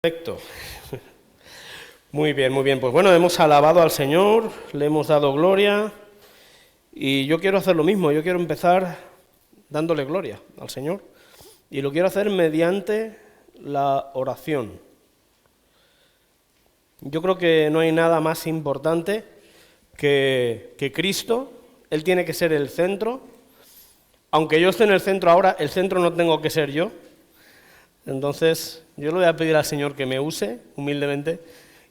Perfecto. Muy bien, muy bien. Pues bueno, hemos alabado al Señor, le hemos dado gloria y yo quiero hacer lo mismo. Yo quiero empezar dándole gloria al Señor y lo quiero hacer mediante la oración. Yo creo que no hay nada más importante que Cristo. Él tiene que ser el centro. Aunque yo esté en el centro ahora, el centro no tengo que ser yo. Entonces, yo le voy a pedir al Señor que me use humildemente.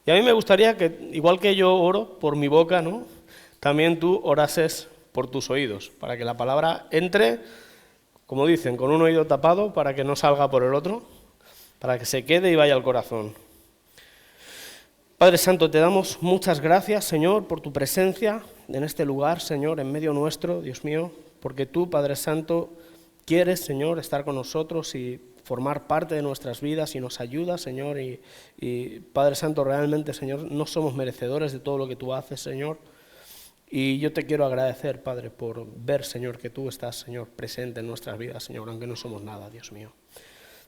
Y a mí me gustaría que, igual que yo oro por mi boca, ¿no?, también tú orases por tus oídos, para que la palabra entre, como dicen, con un oído tapado, para que no salga por el otro, para que se quede y vaya al corazón. Padre Santo, te damos muchas gracias, Señor, por tu presencia en este lugar, Señor, en medio nuestro, Dios mío, porque tú, Padre Santo, quieres, Señor, estar con nosotros y formar parte de nuestras vidas y nos ayuda, Señor, y Padre Santo, realmente, Señor, no somos merecedores de todo lo que tú haces, Señor, y yo te quiero agradecer, Padre, por ver, Señor, que tú estás, Señor, presente en nuestras vidas, Señor, aunque no somos nada, Dios mío.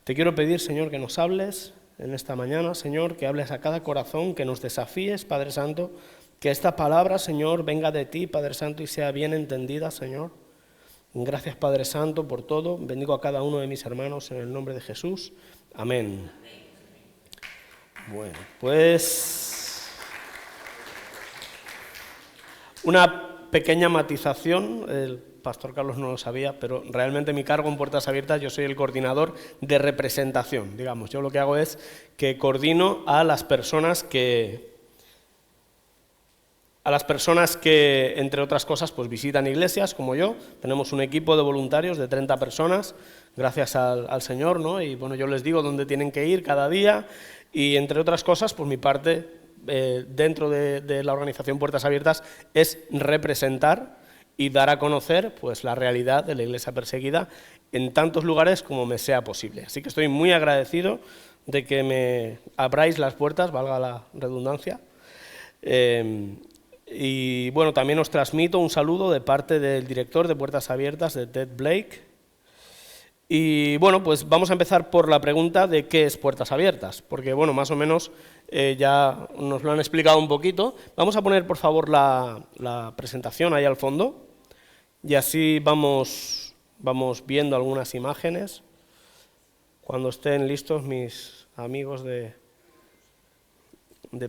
Te quiero pedir, Señor, que nos hables en esta mañana, Señor, que hables a cada corazón, que nos desafíes, Padre Santo, que esta palabra, Señor, venga de ti, Padre Santo, y sea bien entendida, Señor. Gracias, Padre Santo, por todo. Bendigo a cada uno de mis hermanos en el nombre de Jesús. Amén. Bueno, pues una pequeña matización. El pastor Carlos no lo sabía, pero realmente mi cargo en Puertas Abiertas, yo soy el coordinador de representación. Digamos, yo lo que hago es que coordino a las personas que, entre otras cosas, pues visitan iglesias, como yo. Tenemos un equipo de voluntarios de 30 personas, gracias al Señor, ¿no? Y bueno, yo les digo dónde tienen que ir cada día, y entre otras cosas, pues mi parte dentro de la organización Puertas Abiertas es representar y dar a conocer, pues, la realidad de la iglesia perseguida en tantos lugares como me sea posible. Así que estoy muy agradecido de que me abráis las puertas, valga la redundancia. Y bueno, también os transmito un saludo de parte del director de Puertas Abiertas, de Ted Blake. Y bueno, pues vamos a empezar por la pregunta de qué es Puertas Abiertas, porque bueno, más o menos ya nos lo han explicado un poquito. Vamos a poner, por favor, la presentación ahí al fondo, y así vamos viendo algunas imágenes. Cuando estén listos mis amigos de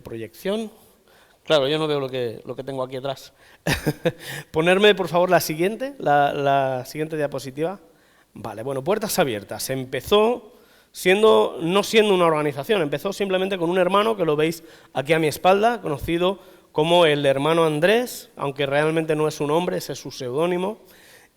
proyección. Claro, yo no veo lo que tengo aquí atrás. Ponerme, por favor, la siguiente diapositiva. Vale, bueno, Puertas Abiertas empezó no siendo una organización, empezó simplemente con un hermano que lo veis aquí a mi espalda, conocido como el hermano Andrés, aunque realmente no es su nombre, ese es su seudónimo.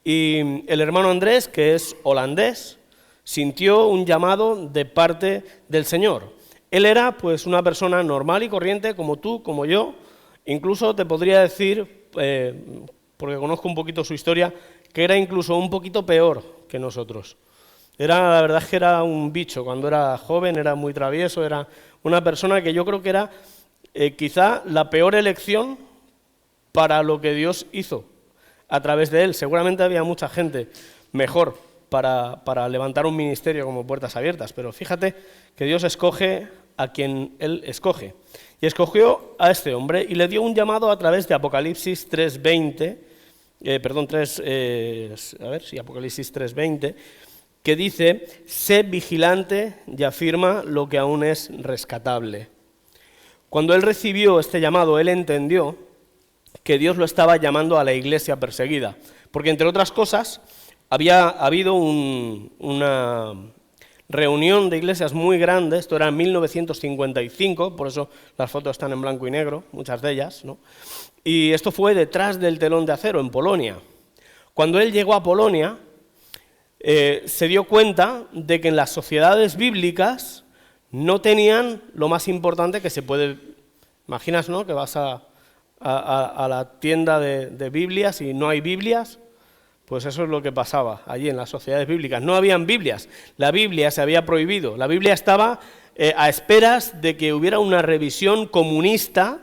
Y el hermano Andrés, que es holandés, sintió un llamado de parte del Señor. Él era pues una persona normal y corriente, como tú, como yo. Incluso te podría decir, porque conozco un poquito su historia, que era incluso un poquito peor que nosotros. La verdad es que era un bicho. Cuando era joven era muy travieso, era una persona que yo creo que era quizá la peor elección para lo que Dios hizo a través de él. Seguramente había mucha gente mejor para levantar un ministerio como Puertas Abiertas, pero fíjate que Dios escoge a quien Él escoge. Y escogió a este hombre y le dio un llamado a través de Apocalipsis 3:20, Apocalipsis 3:20, que dice: sé vigilante y afirma lo que aún es rescatable. Cuando él recibió este llamado, él entendió que Dios lo estaba llamando a la iglesia perseguida, porque entre otras cosas había habido una reunión de iglesias muy grande. Esto era en 1955, por eso las fotos están en blanco y negro, muchas de ellas, ¿no? Y esto fue detrás del telón de acero, en Polonia. Cuando él llegó a Polonia, se dio cuenta de que en las sociedades bíblicas no tenían lo más importante que se puede. Imaginas, ¿no?, que vas a la tienda de Biblias y no hay Biblias. Pues eso es lo que pasaba allí en las sociedades bíblicas. No habían Biblias, la Biblia se había prohibido. La Biblia estaba a esperas de que hubiera una revisión comunista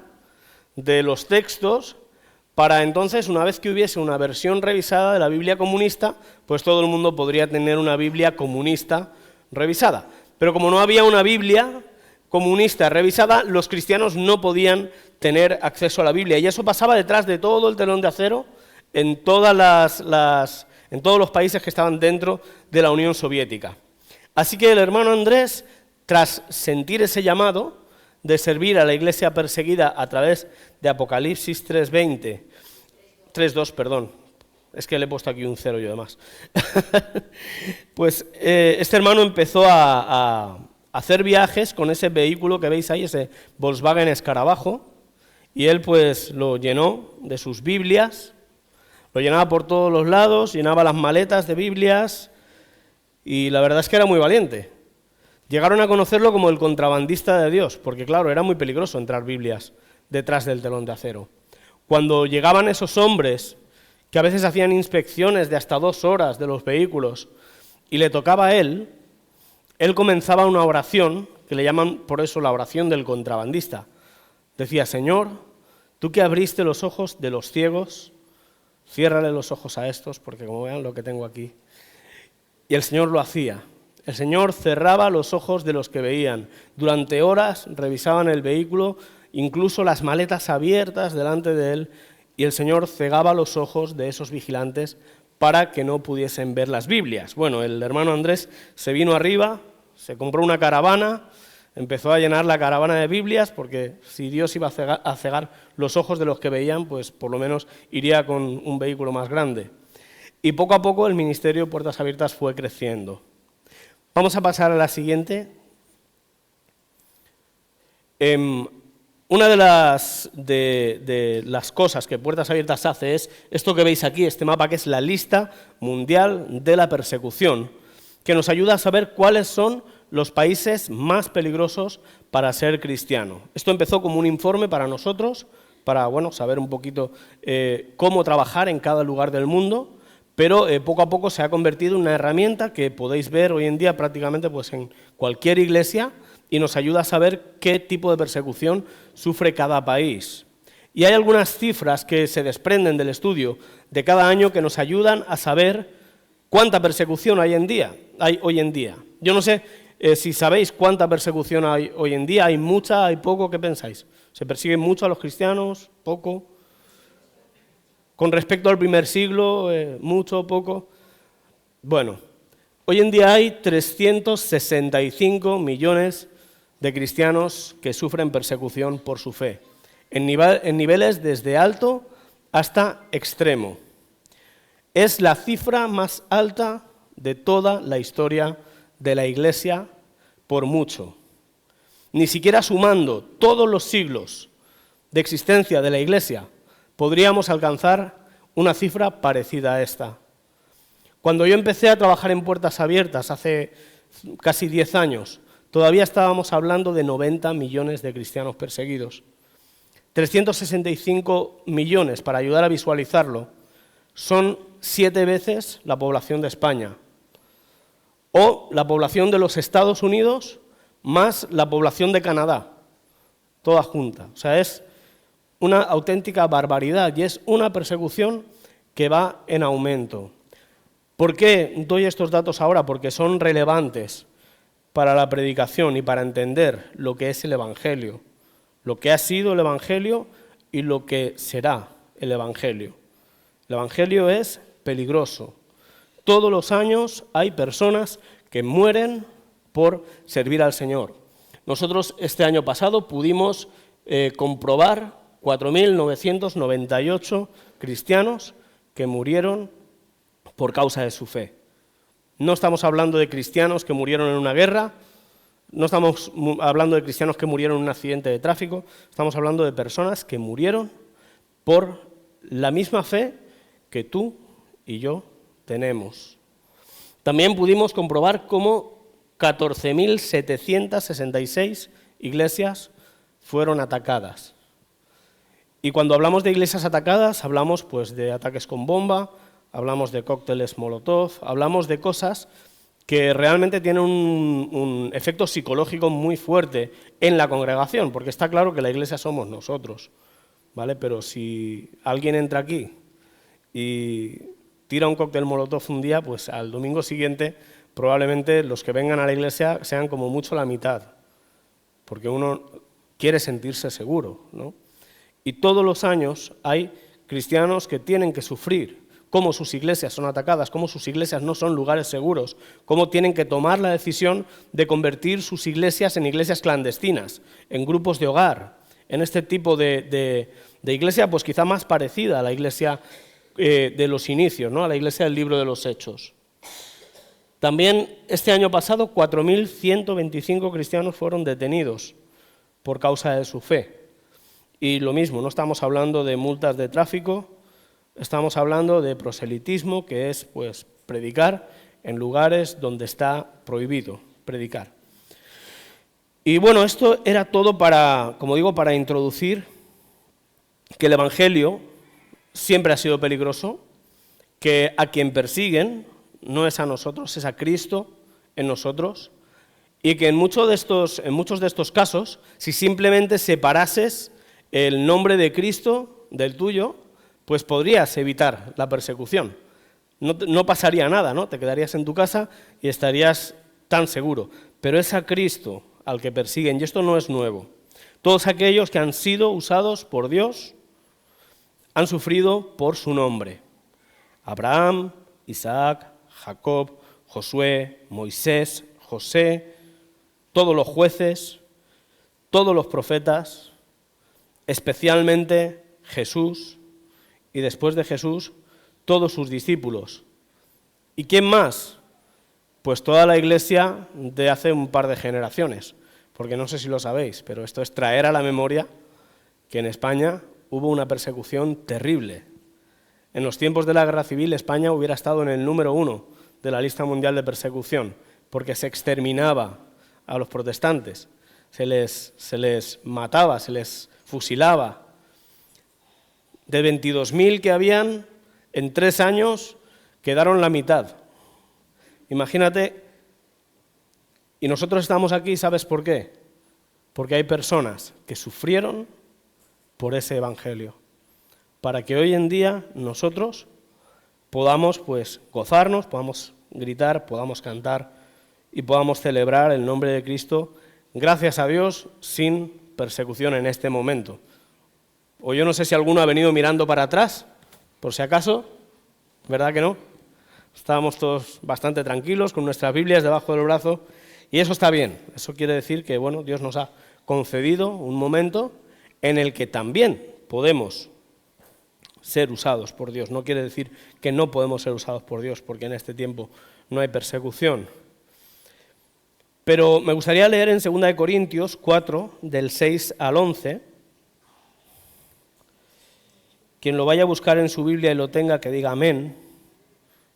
de los textos, para entonces, una vez que hubiese una versión revisada de la Biblia comunista, pues todo el mundo podría tener una Biblia comunista revisada. Pero como no había una Biblia, comunista revisada, los cristianos no podían tener acceso a la Biblia. Y eso pasaba detrás de todo el telón de acero en todos los países que estaban dentro de la Unión Soviética. Así que el hermano Andrés, tras sentir ese llamado de servir a la iglesia perseguida a través de Apocalipsis 3:2, perdón, es que le he puesto aquí un 0 yo de más. Pues este hermano empezó a hacer viajes con ese vehículo que veis ahí, ese Volkswagen Escarabajo, y él pues lo llenó de sus Biblias, lo llenaba por todos los lados, llenaba las maletas de Biblias, y la verdad es que era muy valiente. Llegaron a conocerlo como el contrabandista de Dios, porque claro, era muy peligroso entrar Biblias detrás del telón de acero. Cuando llegaban esos hombres, que a veces hacían inspecciones de hasta 2 horas de los vehículos, y le tocaba a él comenzaba una oración, que le llaman por eso la oración del contrabandista. Decía: Señor, tú que abriste los ojos de los ciegos, ciérrale los ojos a estos, porque como vean lo que tengo aquí. Y el Señor lo hacía. El Señor cerraba los ojos de los que veían. Durante horas revisaban el vehículo, incluso las maletas abiertas delante de él, y el Señor cegaba los ojos de esos vigilantes para que no pudiesen ver las Biblias. Bueno, el hermano Andrés se vino arriba, se compró una caravana, empezó a llenar la caravana de Biblias, porque si Dios iba a cegar los ojos de los que veían, pues por lo menos iría con un vehículo más grande. Y poco a poco el ministerio Puertas Abiertas fue creciendo. Vamos a pasar a la siguiente. Una de las cosas que Puertas Abiertas hace es esto que veis aquí, este mapa, que es la lista mundial de la persecución, que nos ayuda a saber cuáles son los países más peligrosos para ser cristiano. Esto empezó como un informe para nosotros, para saber un poquito cómo trabajar en cada lugar del mundo, pero poco a poco se ha convertido en una herramienta que podéis ver hoy en día prácticamente pues, en cualquier iglesia, y nos ayuda a saber qué tipo de persecución sufre cada país. Y hay algunas cifras que se desprenden del estudio de cada año que nos ayudan a saber cuánta persecución hay hoy en día. Yo no sé si sabéis cuánta persecución hay hoy en día. ¿Hay mucha? ¿Hay poco? ¿Qué pensáis? ¿Se persiguen mucho a los cristianos? ¿Poco? Con respecto al primer siglo, ¿mucho o poco? Bueno, hoy en día hay 365 millones de cristianos que sufren persecución por su fe, en niveles desde alto hasta extremo. Es la cifra más alta de toda la historia de la Iglesia por mucho. Ni siquiera sumando todos los siglos de existencia de la Iglesia podríamos alcanzar una cifra parecida a esta. Cuando yo empecé a trabajar en Puertas Abiertas hace casi 10 años, todavía estábamos hablando de 90 millones de cristianos perseguidos. 365 millones, para ayudar a visualizarlo, son 7 veces la población de España, o la población de los Estados Unidos más la población de Canadá, toda junta. O sea, es una auténtica barbaridad y es una persecución que va en aumento. ¿Por qué doy estos datos ahora? Porque son relevantes para la predicación y para entender lo que es el Evangelio, lo que ha sido el Evangelio y lo que será el Evangelio. El Evangelio es peligroso. Todos los años hay personas que mueren por servir al Señor. Nosotros este año pasado pudimos comprobar 4.998 cristianos que murieron por causa de su fe. No estamos hablando de cristianos que murieron en una guerra, no estamos hablando de cristianos que murieron en un accidente de tráfico, estamos hablando de personas que murieron por la misma fe que tú y yo tenemos. También pudimos comprobar cómo 14.766 iglesias fueron atacadas. Y cuando hablamos de iglesias atacadas, hablamos pues, de ataques con bomba, hablamos de cócteles Molotov, hablamos de cosas que realmente tienen un efecto psicológico muy fuerte en la congregación, porque está claro que la iglesia somos nosotros, ¿vale? Pero si alguien entra aquí y tira un cóctel Molotov un día, pues al domingo siguiente probablemente los que vengan a la iglesia sean como mucho la mitad. porque uno quiere sentirse seguro, ¿no? Y todos los años hay cristianos que tienen que sufrir cómo sus iglesias son atacadas, cómo sus iglesias no son lugares seguros, cómo tienen que tomar la decisión de convertir sus iglesias en iglesias clandestinas, en grupos de hogar, en este tipo de iglesia pues quizá más parecida a la iglesia de los inicios, ¿no? A la iglesia del libro de los Hechos. También este año pasado 4.125 cristianos fueron detenidos por causa de su fe. Y lo mismo, no estamos hablando de multas de tráfico, estamos hablando de proselitismo, que es pues predicar en lugares donde está prohibido predicar. Y bueno, esto era todo para, como digo, para introducir que el Evangelio siempre ha sido peligroso, que a quien persiguen no es a nosotros, es a Cristo en nosotros, y que en muchos de estos casos, si simplemente separases el nombre de Cristo del tuyo, pues podrías evitar la persecución. No pasaría nada, ¿no? Te quedarías en tu casa y estarías tan seguro. Pero es a Cristo al que persiguen, y esto no es nuevo. Todos aquellos que han sido usados por Dios han sufrido por su nombre. Abraham, Isaac, Jacob, Josué, Moisés, José, todos los jueces, todos los profetas, especialmente Jesús, y después de Jesús, todos sus discípulos. ¿Y quién más? Pues toda la iglesia de hace un par de generaciones, porque no sé si lo sabéis, pero esto es traer a la memoria que en España hubo una persecución terrible. En los tiempos de la Guerra Civil, España hubiera estado en el número 1 de la lista mundial de persecución, porque se exterminaba a los protestantes, se les mataba, se les fusilaba. De 22.000 que habían, en 3 años quedaron la mitad. Imagínate, y nosotros estamos aquí, ¿sabes por qué? Porque hay personas que sufrieron por ese evangelio, para que hoy en día nosotros podamos pues gozarnos, podamos gritar, podamos cantar y podamos celebrar el nombre de Cristo, gracias a Dios, sin persecución en este momento. O yo no sé si alguno ha venido mirando para atrás, por si acaso, ¿verdad que no? Estábamos todos bastante tranquilos, con nuestras Biblias debajo del brazo, y eso está bien. Eso quiere decir que, bueno, Dios nos ha concedido un momento en el que también podemos ser usados por Dios. No quiere decir que no podemos ser usados por Dios, porque en este tiempo no hay persecución. Pero me gustaría leer en 2 Corintios 4, del 6 al 11. Quien lo vaya a buscar en su Biblia y lo tenga, que diga amén.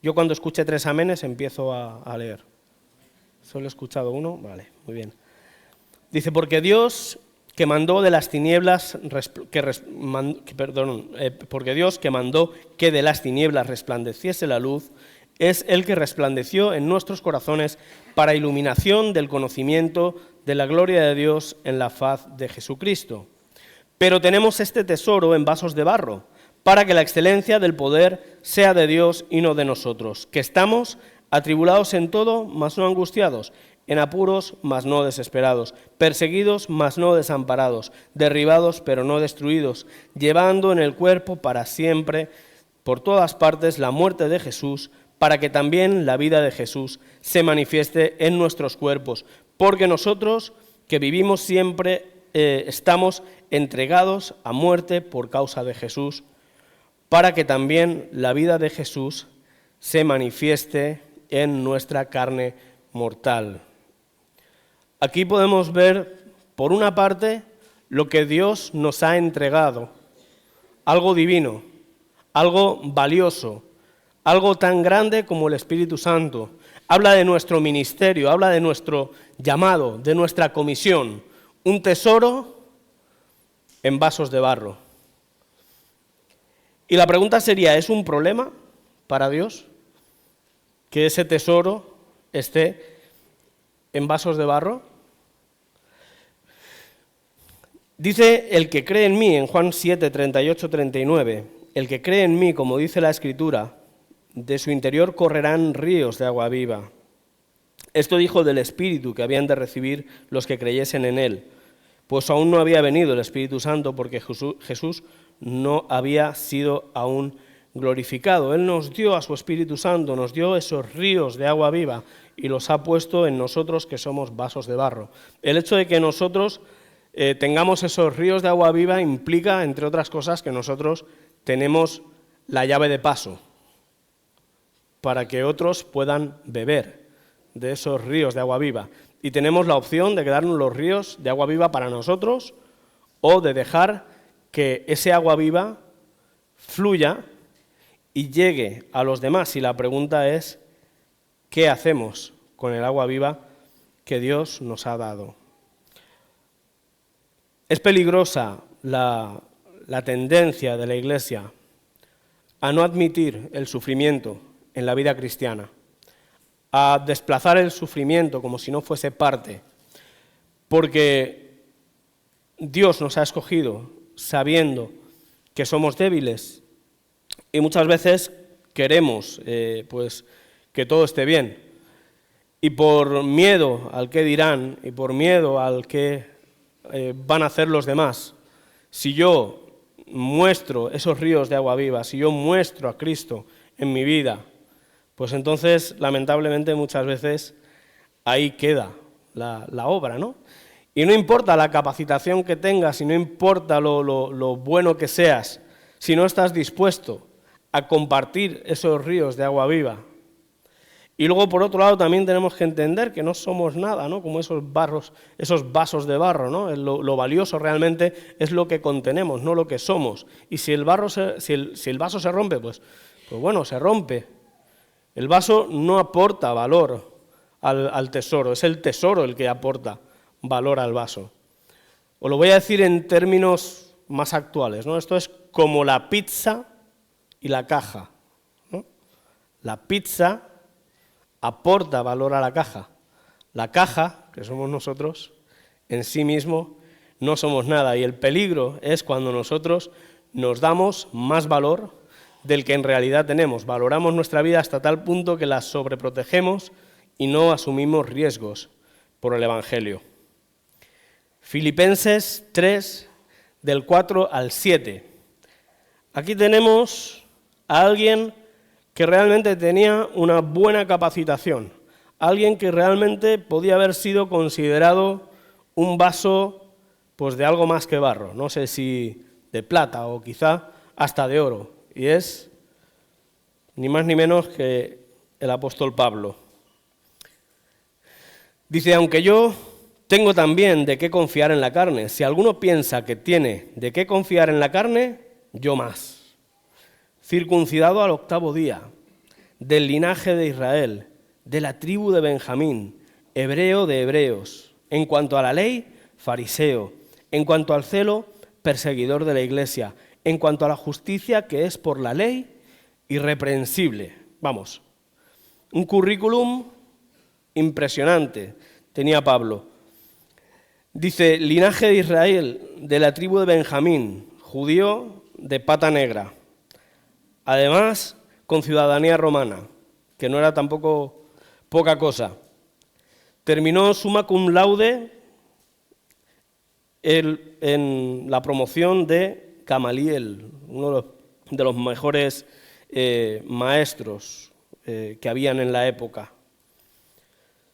Yo cuando escuche 3 amenes empiezo a leer. ¿Solo he escuchado uno? Vale, muy bien. Dice, porque Dios que mandó de las tinieblas, porque Dios que mandó que de las tinieblas resplandeciese la luz, es el que resplandeció en nuestros corazones para iluminación del conocimiento de la gloria de Dios en la faz de Jesucristo. Pero tenemos este tesoro en vasos de barro, para que la excelencia del poder sea de Dios y no de nosotros, que estamos atribulados en todo, mas no angustiados, en apuros, mas no desesperados, perseguidos, mas no desamparados, derribados, pero no destruidos, llevando en el cuerpo para siempre, por todas partes, la muerte de Jesús, para que también la vida de Jesús se manifieste en nuestros cuerpos, porque nosotros que vivimos siempre estamos entregados a muerte por causa de Jesús, para que también la vida de Jesús se manifieste en nuestra carne mortal. Aquí podemos ver, por una parte, lo que Dios nos ha entregado, algo divino, algo valioso, algo tan grande como el Espíritu Santo. Habla de nuestro ministerio, habla de nuestro llamado, de nuestra comisión, un tesoro en vasos de barro. Y la pregunta sería, ¿es un problema para Dios que ese tesoro esté en vasos de barro? Dice el que cree en mí, en Juan 7, 38, 39, el que cree en mí, como dice la Escritura, de su interior correrán ríos de agua viva. Esto dijo del Espíritu que habían de recibir los que creyesen en él, pues aún no había venido el Espíritu Santo porque Jesús no había sido aún glorificado. Él nos dio a su Espíritu Santo, nos dio esos ríos de agua viva y los ha puesto en nosotros que somos vasos de barro. El hecho de que nosotros tengamos esos ríos de agua viva implica, entre otras cosas, que nosotros tenemos la llave de paso para que otros puedan beber de esos ríos de agua viva. Y tenemos la opción de quedarnos los ríos de agua viva para nosotros o de dejar que ese agua viva fluya y llegue a los demás. Y la pregunta es, ¿qué hacemos con el agua viva que Dios nos ha dado? Es peligrosa la tendencia de la Iglesia a no admitir el sufrimiento en la vida cristiana, a desplazar el sufrimiento como si no fuese parte, porque Dios nos ha escogido sabiendo que somos débiles y muchas veces queremos pues que todo esté bien, y por miedo al que dirán y por miedo al que van a hacer los demás, si yo muestro esos ríos de agua viva, si yo muestro a Cristo en mi vida, pues entonces, lamentablemente, muchas veces ahí queda la obra, ¿no? Y no importa la capacitación que tengas, y no importa lo bueno que seas, si no estás dispuesto a compartir esos ríos de agua viva. Y luego, por otro lado, también tenemos que entender que no somos nada, ¿no? Como esos vasos de barro, ¿no? Lo valioso realmente es lo que contenemos, no lo que somos. Y si el vaso se rompe, pues bueno, se rompe. El vaso no aporta valor al tesoro, es el tesoro el que aporta valor al vaso. Os lo voy a decir en términos más actuales, ¿no? Esto es como la pizza y la caja, ¿no? La pizza aporta valor a la caja. La caja, que somos nosotros, en sí mismo no somos nada. Y el peligro es cuando nosotros nos damos más valor del que en realidad tenemos. Valoramos nuestra vida hasta tal punto que la sobreprotegemos y no asumimos riesgos por el Evangelio. Filipenses 3, del 4 al 7. Aquí tenemos a alguien que realmente tenía una buena capacitación, alguien que realmente podía haber sido considerado un vaso pues de algo más que barro, no sé si de plata o quizá hasta de oro, y es ni más ni menos que el apóstol Pablo. Dice, aunque yo tengo también de qué confiar en la carne, si alguno piensa que tiene de qué confiar en la carne, yo más. Circuncidado al 8º día, del linaje de Israel, de la tribu de Benjamín, hebreo de hebreos, en cuanto a la ley, fariseo, en cuanto al celo, perseguidor de la iglesia, en cuanto a la justicia que es por la ley, irreprensible. Vamos, un currículum impresionante tenía Pablo. Dice, linaje de Israel, de la tribu de Benjamín, judío de pata negra. Además, con ciudadanía romana, que no era tampoco poca cosa. Terminó summa cum laude en la promoción de Gamaliel, uno de los mejores maestros que habían en la época.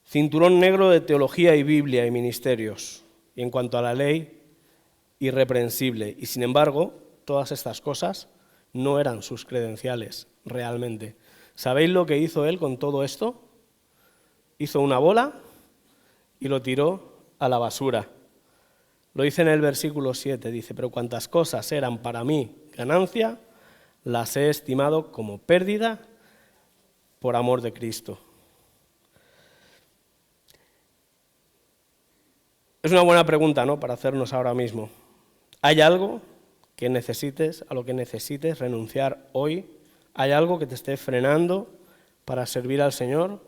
Cinturón negro de teología y Biblia y ministerios. Y en cuanto a la ley, irreprensible. Y sin embargo, todas estas cosas no eran sus credenciales realmente. ¿Sabéis lo que hizo él con todo esto? Hizo una bola y lo tiró a la basura. Lo dice en el versículo 7, dice, pero cuantas cosas eran para mí ganancia, las he estimado como pérdida por amor de Cristo. Es una buena pregunta, ¿no?, para hacernos ahora mismo. ¿Hay algo que necesites, a lo que necesites renunciar hoy? ¿Hay algo que te esté frenando para servir al Señor?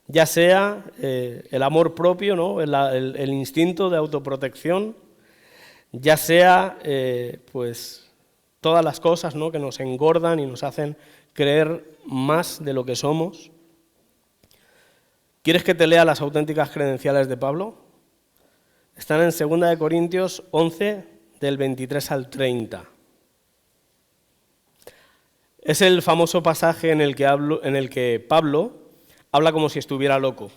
Ya sea el amor propio, ¿no?, el instinto de autoprotección, ya sea pues todas las cosas, ¿no?, que nos engordan y nos hacen creer más de lo que somos. ¿Quieres que te lea las auténticas credenciales de Pablo? Están en 2 Corintios 11, del 23 al 30. Es el famoso pasaje en el que Pablo habla como si estuviera loco.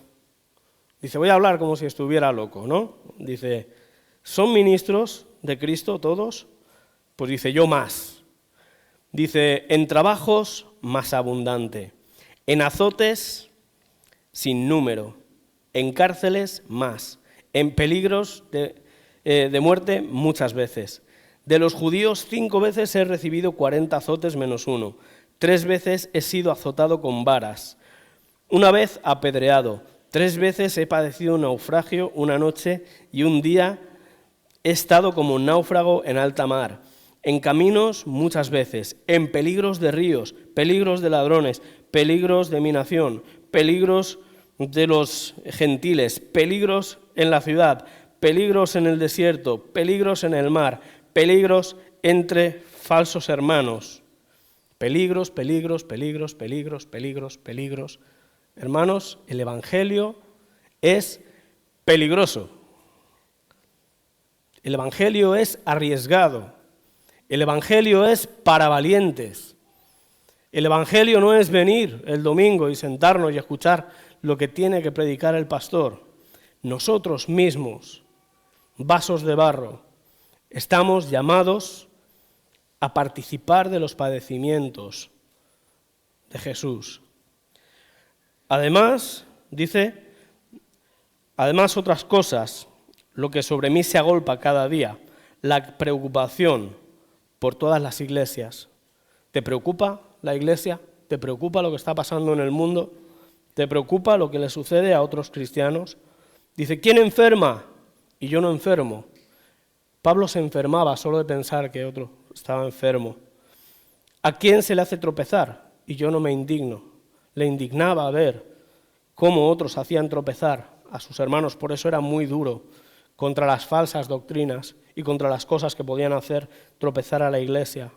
Dice, voy a hablar como si estuviera loco, ¿no? Dice, ¿son ministros de Cristo todos? Pues dice, yo más. Dice, en trabajos más abundante, en azotes sin número, en cárceles más, en peligros de muerte muchas veces. De los judíos 5 veces he recibido 40 azotes menos 1. 3 veces he sido azotado con varas. 1 vez apedreado. 3 veces he padecido un naufragio, 1 noche y 1 día he estado como un náufrago en alta mar. En caminos muchas veces, en peligros de ríos, peligros de ladrones, peligros de mi nación, peligros de los gentiles, peligros en la ciudad, peligros en el desierto, peligros en el mar, peligros entre falsos hermanos. Peligros, peligros, peligros, peligros, peligros, peligros. Hermanos, el Evangelio es peligroso. El Evangelio es arriesgado. El Evangelio es para valientes. El Evangelio no es venir el domingo y sentarnos y escuchar lo que tiene que predicar el pastor. Nosotros mismos, vasos de barro, estamos llamados a participar de los padecimientos de Jesús. Además, dice, otras cosas, lo que sobre mí se agolpa cada día, la preocupación por todas las iglesias. ¿Te preocupa la iglesia? ¿Te preocupa lo que está pasando en el mundo? ¿Te preocupa lo que le sucede a otros cristianos? Dice, ¿quién enferma? Y yo no enfermo. Pablo se enfermaba solo de pensar que otro estaba enfermo. ¿A quién se le hace tropezar? Y yo no me indigno. Le indignaba ver cómo otros hacían tropezar a sus hermanos, por eso era muy duro contra las falsas doctrinas y contra las cosas que podían hacer tropezar a la iglesia.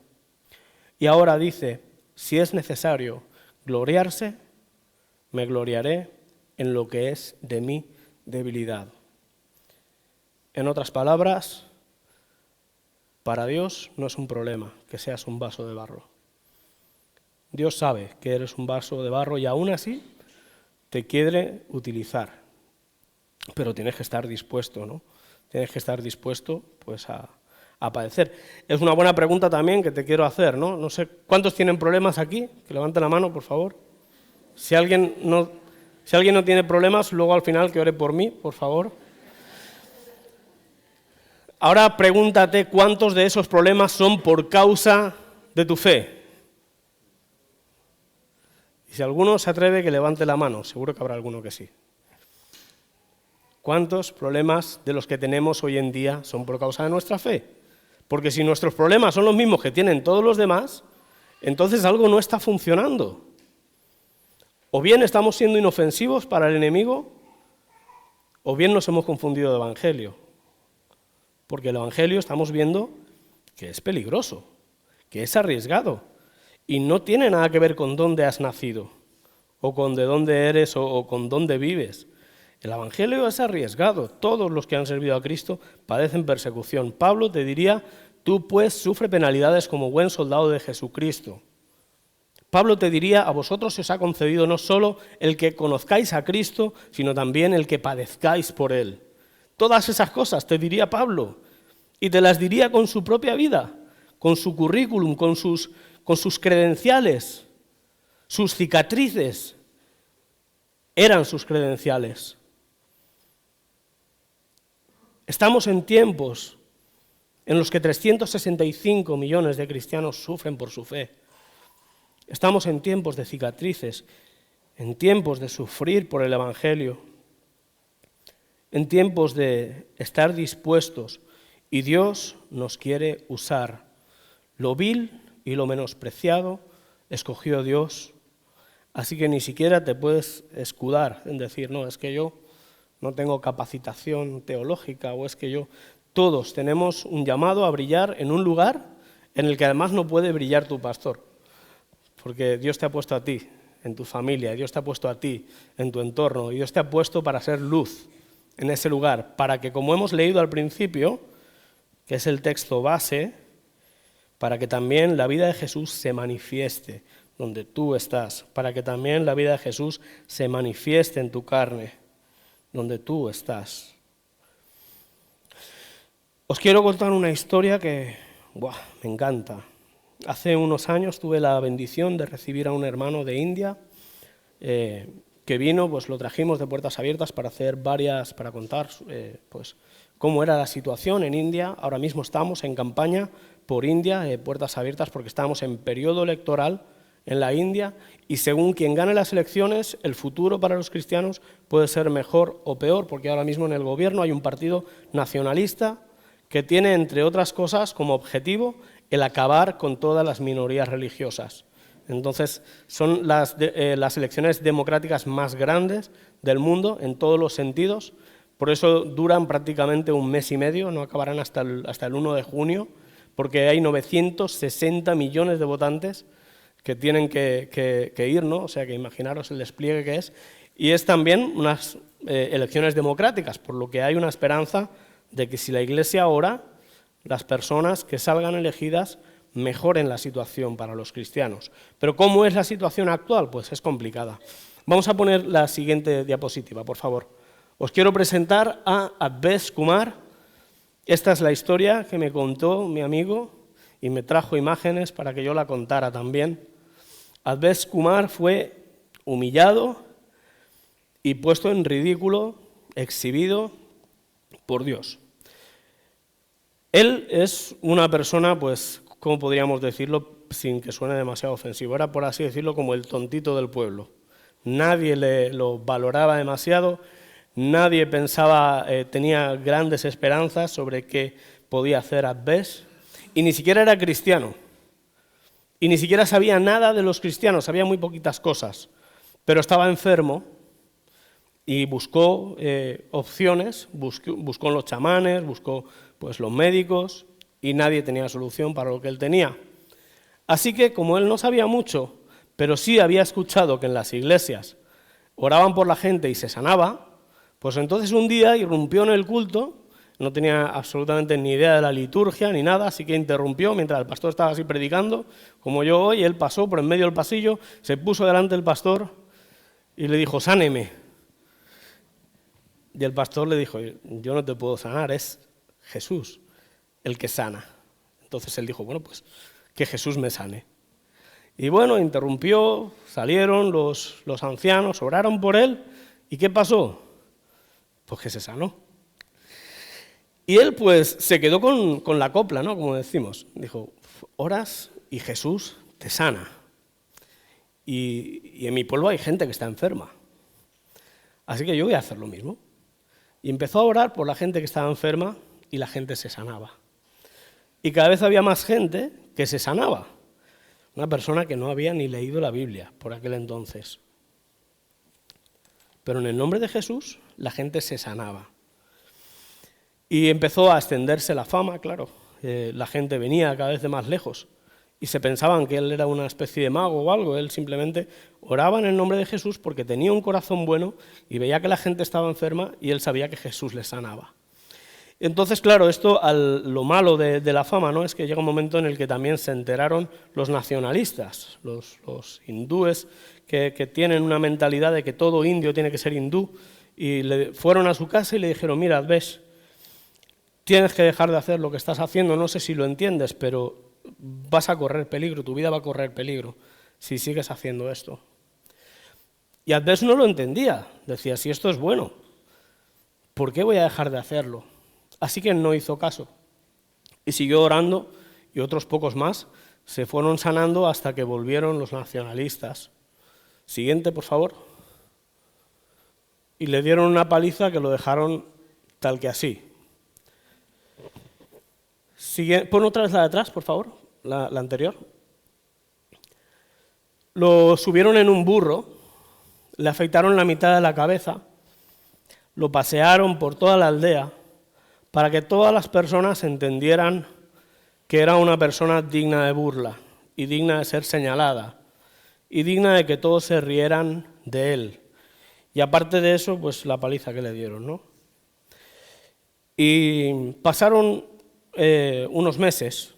Y ahora dice, si es necesario gloriarse, me gloriaré en lo que es de mi debilidad. En otras palabras, para Dios no es un problema que seas un vaso de barro. Dios sabe que eres un vaso de barro y aún así te quiere utilizar. Pero tienes que estar dispuesto, ¿no? Tienes que estar dispuesto pues, a padecer. Es una buena pregunta también que te quiero hacer, ¿no? No sé, ¿cuántos tienen problemas aquí? Que levanten la mano, por favor. Si alguien no tiene problemas, luego al final que ore por mí, por favor. Ahora pregúntate cuántos de esos problemas son por causa de tu fe. Y si alguno se atreve, que levante la mano. Seguro que habrá alguno que sí. ¿Cuántos problemas de los que tenemos hoy en día son por causa de nuestra fe? Porque si nuestros problemas son los mismos que tienen todos los demás, entonces algo no está funcionando. O bien estamos siendo inofensivos para el enemigo, o bien nos hemos confundido de evangelio. Porque el evangelio estamos viendo que es peligroso, que es arriesgado, y no tiene nada que ver con dónde has nacido, o con de dónde eres, o con dónde vives. El evangelio es arriesgado. Todos los que han servido a Cristo padecen persecución. Pablo te diría, tú pues sufre penalidades como buen soldado de Jesucristo. Pablo te diría, a vosotros se os ha concedido no solo el que conozcáis a Cristo, sino también el que padezcáis por Él. Todas esas cosas te diría Pablo, y te las diría con su propia vida, con su currículum, con sus credenciales. Sus cicatrices eran sus credenciales. Estamos en tiempos en los que 365 millones de cristianos sufren por su fe. Estamos en tiempos de cicatrices, en tiempos de sufrir por el evangelio, en tiempos de estar dispuestos, y Dios nos quiere usar. Lo vil y lo menospreciado escogió Dios, así que ni siquiera te puedes escudar en decir, no, es que yo no tengo capacitación teológica, o es que todos tenemos un llamado a brillar en un lugar en el que además no puede brillar tu pastor, porque Dios te ha puesto a ti, en tu familia, Dios te ha puesto a ti, en tu entorno, y Dios te ha puesto para ser luz en ese lugar, para que, como hemos leído al principio, que es el texto base, para que también la vida de Jesús se manifieste donde tú estás, para que también la vida de Jesús se manifieste en tu carne, donde tú estás. Os quiero contar una historia que me encanta. Hace unos años tuve la bendición de recibir a un hermano de India que vino, pues lo trajimos de Puertas Abiertas para contar pues cómo era la situación en India. Ahora mismo estamos en campaña por India, Puertas Abiertas, porque estamos en periodo electoral en la India, y según quien gane las elecciones, el futuro para los cristianos puede ser mejor o peor, porque ahora mismo en el gobierno hay un partido nacionalista que tiene, entre otras cosas, como objetivo el acabar con todas las minorías religiosas. Entonces, son las elecciones democráticas más grandes del mundo en todos los sentidos, por eso duran prácticamente un mes y medio, no acabarán hasta el 1 de junio, porque hay 960 millones de votantes que tienen que ir, ¿no? O sea, que imaginaros el despliegue que es. Y es también unas elecciones democráticas, por lo que hay una esperanza de que si la Iglesia ora, las personas que salgan elegidas mejoren la situación para los cristianos. Pero ¿cómo es la situación actual? Pues es complicada. Vamos a poner la siguiente diapositiva, por favor. Os quiero presentar a Advesh Kumar. Esta es la historia que me contó mi amigo y me trajo imágenes para que yo la contara también. Advesh Kumar fue humillado y puesto en ridículo, exhibido por Dios. Él es una persona, pues, ¿cómo podríamos decirlo sin que suene demasiado ofensivo? Era, por así decirlo, como el tontito del pueblo. Nadie lo valoraba demasiado, nadie pensaba, tenía grandes esperanzas sobre qué podía hacer Advesh, y ni siquiera era cristiano, y ni siquiera sabía nada de los cristianos, sabía muy poquitas cosas, pero estaba enfermo y buscó opciones, buscó los chamanes, buscó pues los médicos, y nadie tenía solución para lo que él tenía. Así que, como él no sabía mucho, pero sí había escuchado que en las iglesias oraban por la gente y se sanaba, pues entonces un día irrumpió en el culto, no tenía absolutamente ni idea de la liturgia ni nada, así que interrumpió mientras el pastor estaba así predicando, como yo hoy. Él pasó por en medio del pasillo, se puso delante del pastor y le dijo: sáneme. Y el pastor le dijo: yo no te puedo sanar, es Jesús el que sana. Entonces él dijo: bueno, pues que Jesús me sane. Y bueno, interrumpió, salieron los ancianos, oraron por él, ¿y qué pasó? Pues que se sanó. Y él pues se quedó con la copla, ¿no? Como decimos. Dijo: oras y Jesús te sana. Y en mi pueblo hay gente que está enferma. Así que yo voy a hacer lo mismo. Y empezó a orar por la gente que estaba enferma y la gente se sanaba. Y cada vez había más gente que se sanaba. Una persona que no había ni leído la Biblia por aquel entonces. Pero en el nombre de Jesús la gente se sanaba. Y empezó a extenderse la fama, claro. La gente venía cada vez de más lejos y se pensaban que él era una especie de mago o algo. Él simplemente oraba en el nombre de Jesús porque tenía un corazón bueno y veía que la gente estaba enferma y él sabía que Jesús les sanaba. Entonces, claro, esto, lo malo de la fama, ¿no?, es que llega un momento en el que también se enteraron los nacionalistas, los hindúes que tienen una mentalidad de que todo indio tiene que ser hindú, y fueron a su casa y le dijeron: mira, Advesh, tienes que dejar de hacer lo que estás haciendo, no sé si lo entiendes, pero vas a correr peligro, tu vida va a correr peligro si sigues haciendo esto. Y Advesh no lo entendía, decía: si esto es bueno, ¿por qué voy a dejar de hacerlo? Así que no hizo caso y siguió orando, y otros pocos más se fueron sanando hasta que volvieron los nacionalistas. Siguiente, por favor. Y le dieron una paliza que lo dejaron tal que así. Pon otra vez la de atrás, por favor, la anterior. Lo subieron en un burro, le afeitaron la mitad de la cabeza, lo pasearon por toda la aldea, para que todas las personas entendieran que era una persona digna de burla y digna de ser señalada y digna de que todos se rieran de él. Y aparte de eso, pues la paliza que le dieron, ¿no? Y pasaron unos meses.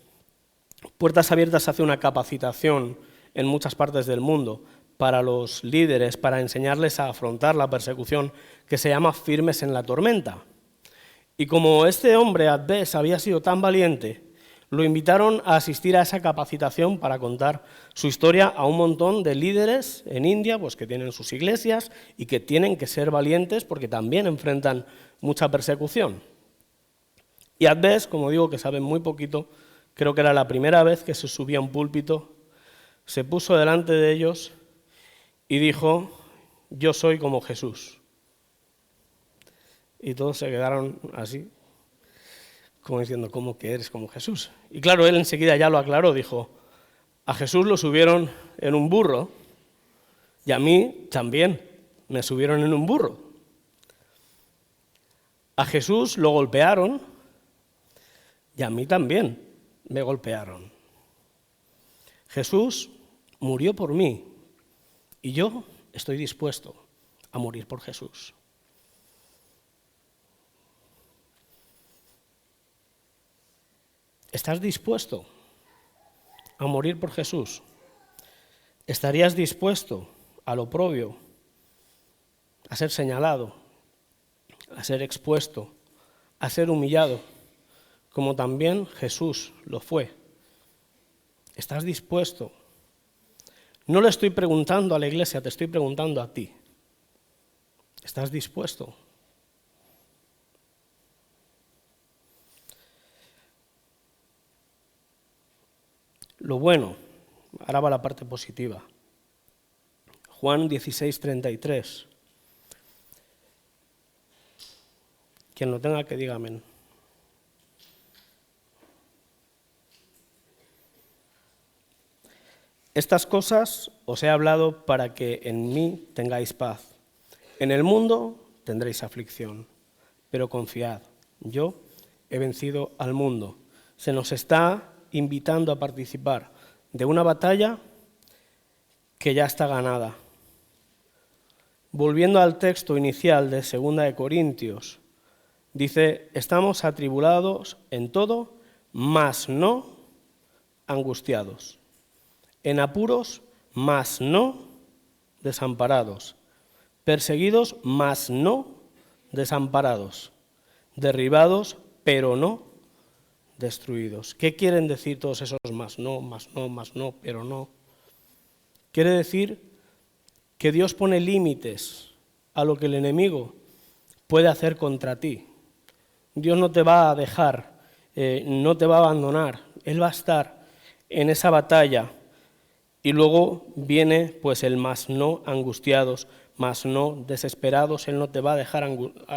Puertas Abiertas hace una capacitación en muchas partes del mundo para los líderes, para enseñarles a afrontar la persecución, que se llama Firmes en la Tormenta. Y como este hombre, Adbes, había sido tan valiente, lo invitaron a asistir a esa capacitación para contar su historia a un montón de líderes en India, pues que tienen sus iglesias y que tienen que ser valientes porque también enfrentan mucha persecución. Y Adbes, como digo, que saben muy poquito, creo que era la primera vez que se subía a un púlpito, se puso delante de ellos y dijo: yo soy como Jesús. Y todos se quedaron así, como diciendo: ¿cómo que eres como Jesús? Y claro, él enseguida ya lo aclaró, dijo: a Jesús lo subieron en un burro y a mí también me subieron en un burro. A Jesús lo golpearon y a mí también me golpearon. Jesús murió por mí y yo estoy dispuesto a morir por Jesús. ¿Estás dispuesto a morir por Jesús? ¿Estarías dispuesto al oprobio, a ser señalado, a ser expuesto, a ser humillado, como también Jesús lo fue? ¿Estás dispuesto? No le estoy preguntando a la iglesia, te estoy preguntando a ti. ¿Estás dispuesto? Lo bueno, ahora va la parte positiva. Juan 16:33. Quien lo tenga que diga amén. Estas cosas os he hablado para que en mí tengáis paz. En el mundo tendréis aflicción, pero confiad, yo he vencido al mundo. Se nos está invitando a participar de una batalla que ya está ganada. Volviendo al texto inicial de 2 de Corintios, dice: estamos atribulados en todo, mas no angustiados. En apuros, mas no desamparados. Perseguidos, mas no desamparados. Derribados, pero no destruidos. ¿Qué quieren decir todos esos mas no, pero no? Quiere decir que Dios pone límites a lo que el enemigo puede hacer contra ti. Dios no te va a dejar, no te va a abandonar. Él va a estar en esa batalla. Y luego viene pues el más no angustiados, más no desesperados. Él no te va a dejar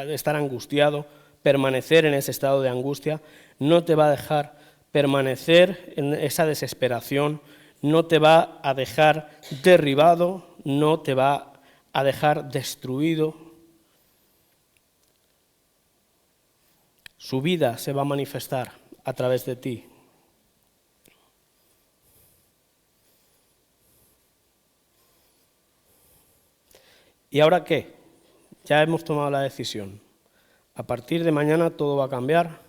estar angustiado, permanecer en ese estado de angustia, no te va a dejar permanecer en esa desesperación, no te va a dejar derribado, no te va a dejar destruido. Su vida se va a manifestar a través de ti. ¿Y ahora qué? Ya hemos tomado la decisión. A partir de mañana todo va a cambiar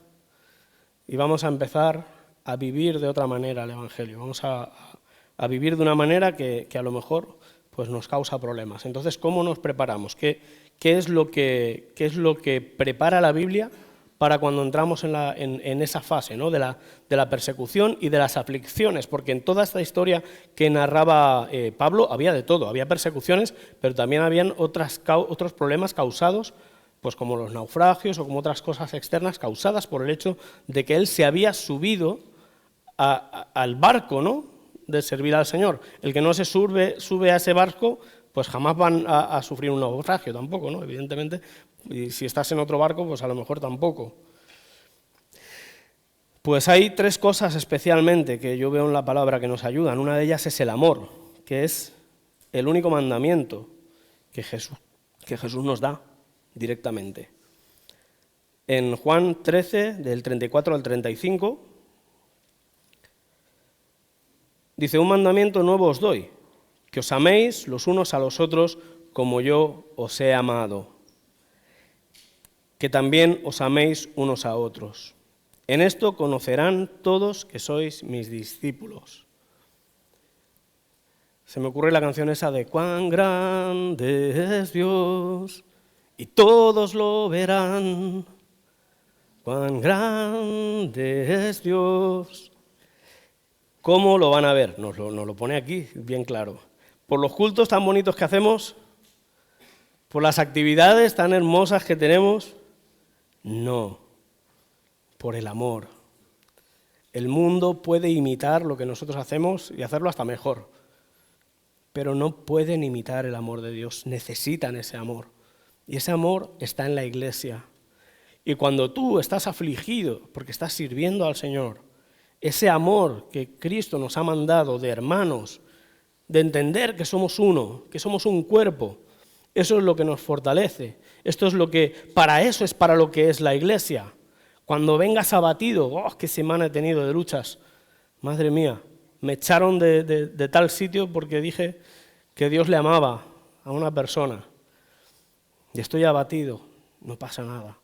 y vamos a empezar a vivir de otra manera el Evangelio. Vamos a vivir de una manera que a lo mejor pues nos causa problemas. Entonces, ¿cómo nos preparamos? ¿Qué es lo que prepara la Biblia para cuando entramos en esa fase, ¿no? de la persecución y de las aflicciones? Porque en toda esta historia que narraba Pablo había de todo, había persecuciones, pero también habían otros problemas causados, pues como los naufragios o como otras cosas externas causadas por el hecho de que él se había subido al barco, ¿no?, de servir al Señor. El que no se sube a ese barco, pues jamás van a sufrir un naufragio tampoco, ¿no?, evidentemente. Y si estás en otro barco, pues a lo mejor tampoco. Pues hay tres cosas especialmente que yo veo en la palabra que nos ayudan. Una de ellas es el amor, que es el único mandamiento que Jesús nos da directamente. En Juan 13, del 34 al 35, dice: un mandamiento nuevo os doy, que os améis los unos a los otros como yo os he amado. que también os améis unos a otros. En esto conocerán todos que sois mis discípulos. Se me ocurre la canción esa de cuán grande es Dios y todos lo verán. Cuán grande es Dios. ¿Cómo lo van a ver? Nos lo pone aquí, bien claro. Por los cultos tan bonitos que hacemos, por las actividades tan hermosas que tenemos, no, por el amor. El mundo puede imitar lo que nosotros hacemos y hacerlo hasta mejor, pero no pueden imitar el amor de Dios, necesitan ese amor. Y ese amor está en la iglesia. Y cuando tú estás afligido porque estás sirviendo al Señor, ese amor que Cristo nos ha mandado de hermanos, de entender que somos uno, que somos un cuerpo, eso es lo que nos fortalece. Esto es lo que, para eso es para lo que es la iglesia. Cuando vengas abatido, ¡oh, qué semana he tenido de luchas! Madre mía, me echaron de tal sitio porque dije que Dios le amaba a una persona. Y estoy abatido, no pasa nada.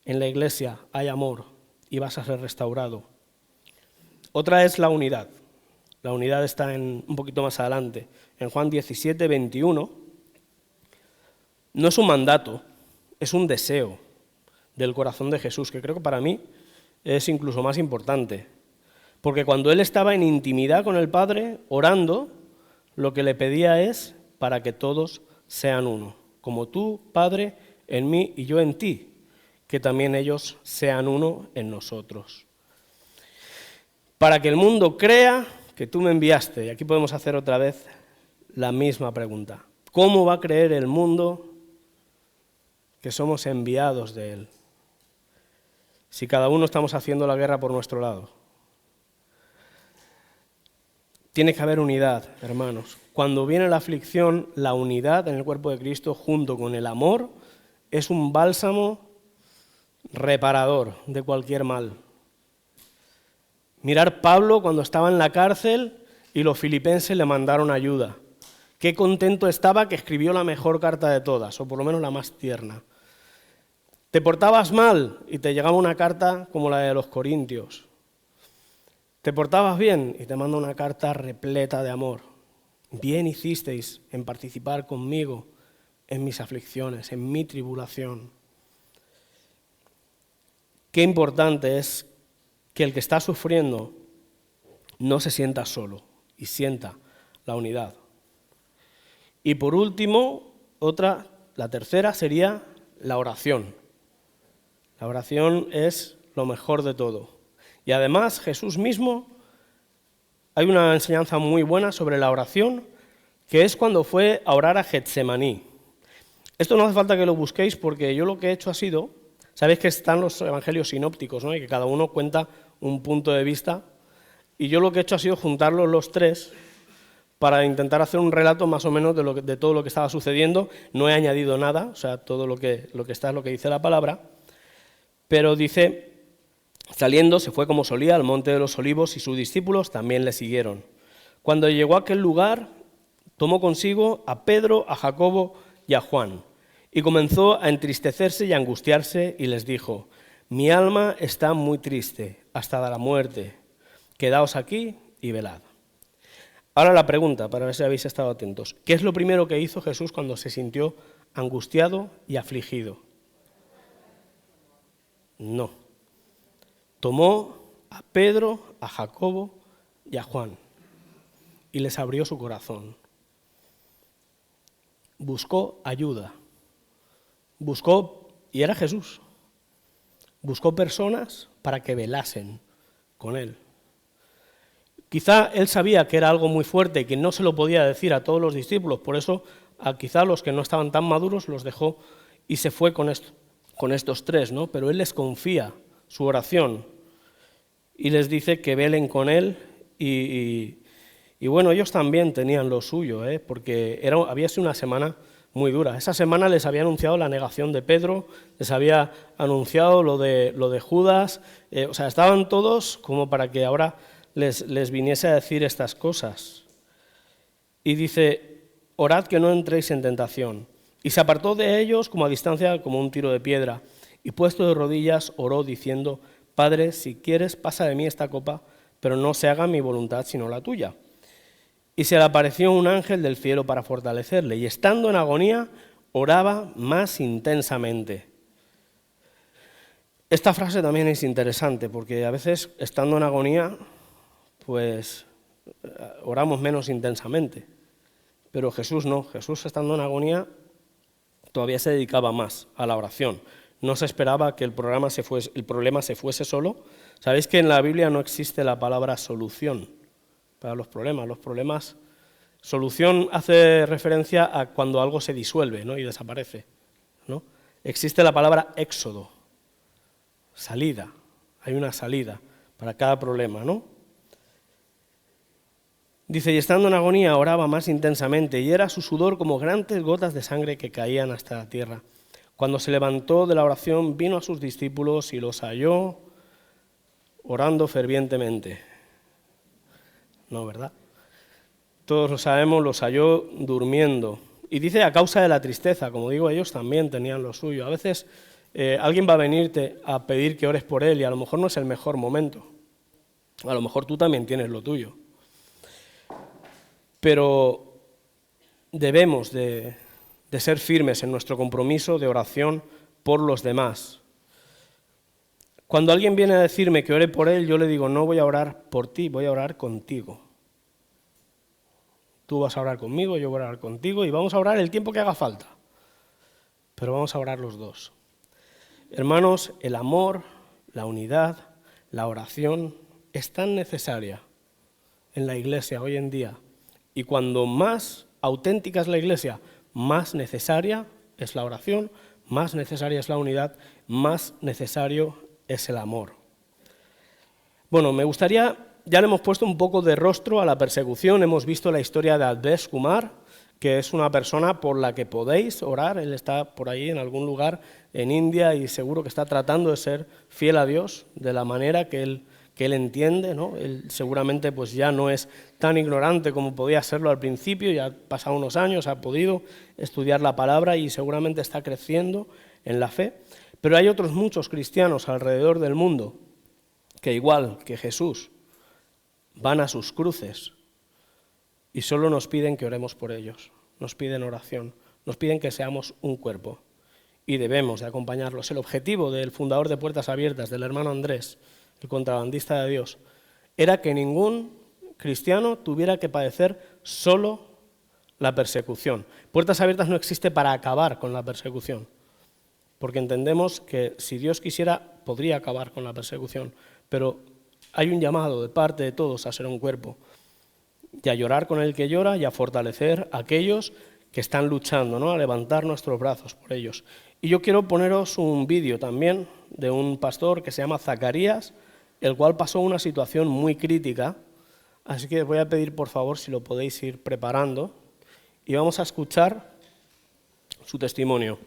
En la iglesia hay amor y vas a ser restaurado. Otra es la unidad. La unidad está un poquito más adelante. En Juan 17, 21, no es un mandato, es un deseo del corazón de Jesús, que creo que para mí es incluso más importante. Porque cuando Él estaba en intimidad con el Padre, orando, lo que le pedía es para que todos sean uno. Como tú, Padre, en mí y yo en ti, que también ellos sean uno en nosotros. Para que el mundo crea que tú me enviaste. Y aquí podemos hacer otra vez la misma pregunta. ¿Cómo va a creer el mundo que somos enviados de Él? Si cada uno estamos haciendo la guerra por nuestro lado. Tiene que haber unidad, hermanos. Cuando viene la aflicción, la unidad en el cuerpo de Cristo junto con el amor es un bálsamo reparador de cualquier mal. Mirar Pablo cuando estaba en la cárcel y los filipenses le mandaron ayuda. Qué contento estaba que escribió la mejor carta de todas, o por lo menos la más tierna. Te portabas mal y te llegaba una carta como la de los Corintios. Te portabas bien y te manda una carta repleta de amor. Bien hicisteis en participar conmigo en mis aflicciones, en mi tribulación. Qué importante es que el que está sufriendo no se sienta solo y sienta la unidad. Y por último, la tercera sería la oración. La oración es lo mejor de todo. Y además Jesús mismo, hay una enseñanza muy buena sobre la oración, que es cuando fue a orar a Getsemaní. Esto no hace falta que lo busquéis porque yo lo que he hecho ha sido, sabéis que están los evangelios sinópticos, ¿no? Y que cada uno cuenta un punto de vista, y yo lo que he hecho ha sido juntarlos los tres para intentar hacer un relato más o menos de todo lo que estaba sucediendo. No he añadido nada, o sea, todo lo que está es lo que dice la palabra, pero dice, saliendo se fue como solía al monte de los olivos y sus discípulos también le siguieron. Cuando llegó a aquel lugar, tomó consigo a Pedro, a Jacobo y a Juan, y comenzó a entristecerse y a angustiarse y les dijo, mi alma está muy triste hasta la muerte, quedaos aquí y velad. Ahora la pregunta, para ver si habéis estado atentos, ¿qué es lo primero que hizo Jesús cuando se sintió angustiado y afligido? No. Tomó a Pedro, a Jacobo y a Juan y les abrió su corazón. Buscó ayuda. Y era Jesús. Buscó personas para que velasen con él. Quizá él sabía que era algo muy fuerte y que no se lo podía decir a todos los discípulos, por eso quizá los que no estaban tan maduros los dejó y se fue con estos tres, ¿no? Pero él les confía su oración y les dice que velen con él y bueno, ellos también tenían lo suyo, porque había sido una semana muy dura. Esa semana les había anunciado la negación de Pedro, les había anunciado lo de Judas, o sea, estaban todos como para que ahora les viniese a decir estas cosas. Y dice, orad que no entréis en tentación. Y se apartó de ellos como a distancia, como un tiro de piedra. y puesto de rodillas oró diciendo: Padre, si quieres, pasa de mí esta copa, pero no se haga mi voluntad sino la tuya. Y se le apareció un ángel del cielo para fortalecerle, y estando en agonía, oraba más intensamente. Esta frase también es interesante, porque a veces, estando en agonía, pues oramos menos intensamente. Pero Jesús no, Jesús estando en agonía todavía se dedicaba más a la oración. No se esperaba que el problema se fuese solo. Sabéis que en la Biblia no existe la palabra solución para los problemas. Los problemas, solución hace referencia a cuando algo se disuelve, ¿no?, y desaparece, ¿no? Existe la palabra éxodo, salida. Hay una salida para cada problema, ¿no? Dice, y estando en agonía oraba más intensamente, y era su sudor como grandes gotas de sangre que caían hasta la tierra. Cuando se levantó de la oración, vino a sus discípulos y los halló orando fervientemente. No, ¿verdad? Todos lo sabemos, los halló durmiendo. Y dice a causa de la tristeza, como digo, ellos también tenían lo suyo. A veces alguien va a venirte a pedir que ores por él y a lo mejor no es el mejor momento. A lo mejor tú también tienes lo tuyo. Pero debemos de ser firmes en nuestro compromiso de oración por los demás. Cuando alguien viene a decirme que ore por él, yo le digo, no voy a orar por ti, voy a orar contigo. Tú vas a orar conmigo, yo voy a orar contigo y vamos a orar el tiempo que haga falta. Pero vamos a orar los dos. Hermanos, el amor, la unidad, la oración es tan necesaria en la iglesia hoy en día. Y cuando más auténtica es la iglesia, más necesaria es la oración, más necesaria es la unidad, más necesario es el amor. Bueno, me gustaría, ya le hemos puesto un poco de rostro a la persecución, hemos visto la historia de Alvesh Kumar, que es una persona por la que podéis orar, él está por ahí en algún lugar en India y seguro que está tratando de ser fiel a Dios de la manera que él entiende, ¿no? Él seguramente pues ya no es tan ignorante como podía serlo al principio, ya ha pasado unos años, ha podido estudiar la palabra y seguramente está creciendo en la fe. Pero hay otros muchos cristianos alrededor del mundo que igual que Jesús van a sus cruces y solo nos piden que oremos por ellos, nos piden oración, nos piden que seamos un cuerpo y debemos de acompañarlos. El objetivo del fundador de Puertas Abiertas, del hermano Andrés, el contrabandista de Dios, era que ningún cristiano tuviera que padecer solo la persecución. Puertas Abiertas no existe para acabar con la persecución, porque entendemos que si Dios quisiera, podría acabar con la persecución, pero hay un llamado de parte de todos a ser un cuerpo, y a llorar con el que llora y a fortalecer a aquellos que están luchando, ¿no?, a levantar nuestros brazos por ellos. Y yo quiero poneros un vídeo también de un pastor que se llama Zacarías, el cual pasó una situación muy crítica, así que voy a pedir por favor si lo podéis ir preparando y vamos a escuchar su testimonio.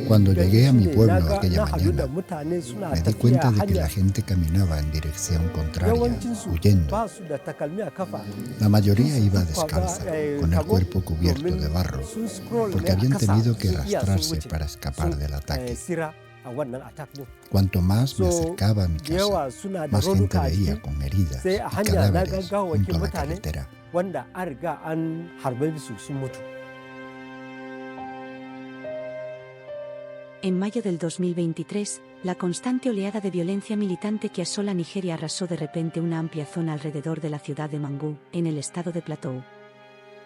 Cuando llegué a mi pueblo aquella mañana, me di cuenta de que la gente caminaba en dirección contraria, huyendo. La mayoría iba descalza, con el cuerpo cubierto de barro, porque habían tenido que arrastrarse para escapar del ataque. Cuanto más me acercaba a mi casa, más gente veía con heridas y cadáveres junto a la carretera. En mayo del 2023, la constante oleada de violencia militante que asola Nigeria arrasó de repente una amplia zona alrededor de la ciudad de Mangú, en el estado de Plateau.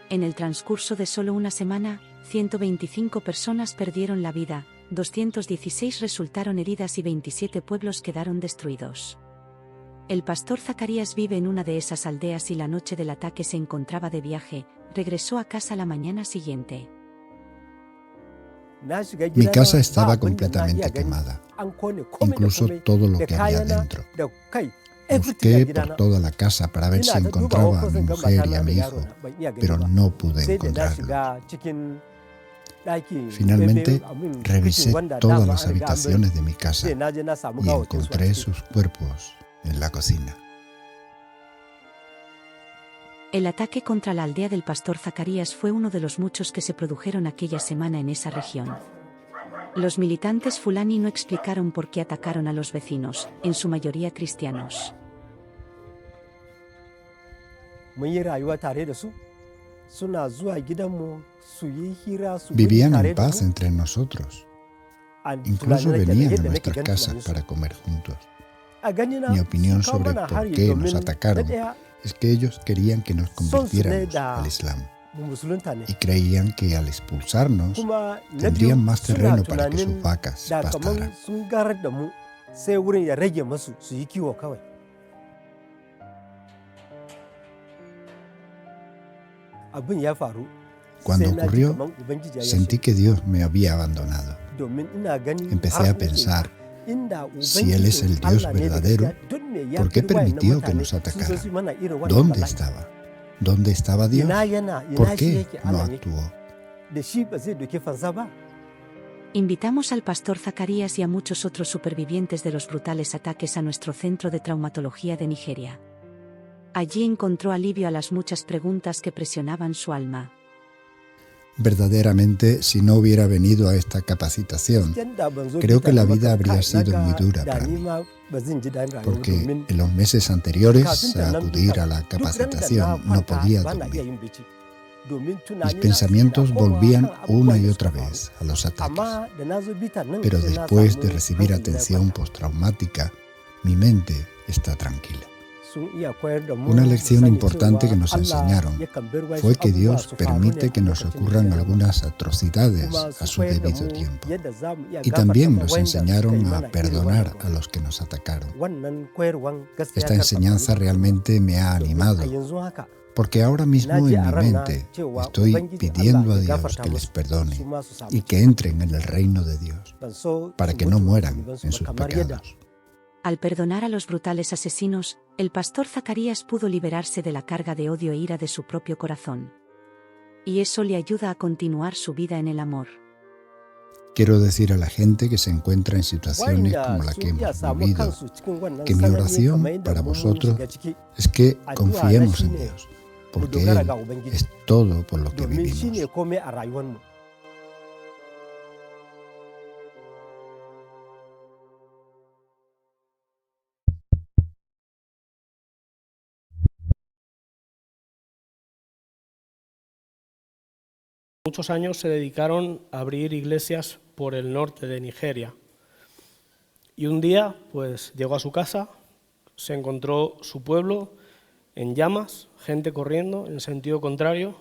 En el transcurso de solo una semana, 125 personas perdieron la vida, 216 resultaron heridas y 27 pueblos quedaron destruidos. El pastor Zacarías vive en una de esas aldeas y la noche del ataque se encontraba de viaje, regresó a casa la mañana siguiente. Mi casa estaba completamente quemada, incluso todo lo que había dentro. Busqué por toda la casa para ver si encontraba a mi mujer y a mi hijo, pero no pude encontrarlos. Finalmente, revisé todas las habitaciones de mi casa y encontré sus cuerpos en la cocina. El ataque contra la aldea del pastor Zacarías fue uno de los muchos que se produjeron aquella semana en esa región. Los militantes Fulani no explicaron por qué atacaron a los vecinos, en su mayoría cristianos. Vivían en paz entre nosotros. Incluso venían a nuestras casas para comer juntos. Mi opinión sobre por qué nos atacaron es que ellos querían que nos convirtiéramos al Islam y creían que al expulsarnos tendrían más terreno para que sus vacas pastaran. Cuando ocurrió, sentí que Dios me había abandonado. Empecé a pensar, si Él es el Dios verdadero, ¿por qué permitió que nos atacara? ¿Dónde estaba? ¿Dónde estaba Dios? ¿Por qué no actuó? Invitamos al pastor Zacarías y a muchos otros supervivientes de los brutales ataques a nuestro centro de traumatología de Nigeria. Allí encontró alivio a las muchas preguntas que presionaban su alma. Verdaderamente, si no hubiera venido a esta capacitación, creo que la vida habría sido muy dura para mí, porque en los meses anteriores a acudir a la capacitación no podía dormir. Mis pensamientos volvían una y otra vez a los ataques, pero después de recibir atención postraumática, mi mente está tranquila. Una lección importante que nos enseñaron fue que Dios permite que nos ocurran algunas atrocidades a su debido tiempo. Y también nos enseñaron a perdonar a los que nos atacaron. Esta enseñanza realmente me ha animado, porque ahora mismo en mi mente estoy pidiendo a Dios que les perdone y que entren en el reino de Dios, para que no mueran en sus pecados. Al perdonar a los brutales asesinos, el pastor Zacarías pudo liberarse de la carga de odio e ira de su propio corazón. Y eso le ayuda a continuar su vida en el amor. Quiero decir a la gente que se encuentra en situaciones como la que hemos vivido, que mi oración para vosotros es que confiemos en Dios, porque Él es todo por lo que vivimos. Muchos años se dedicaron a abrir iglesias por el norte de Nigeria. Y un día, pues, llegó a su casa, se encontró su pueblo en llamas, gente corriendo en sentido contrario.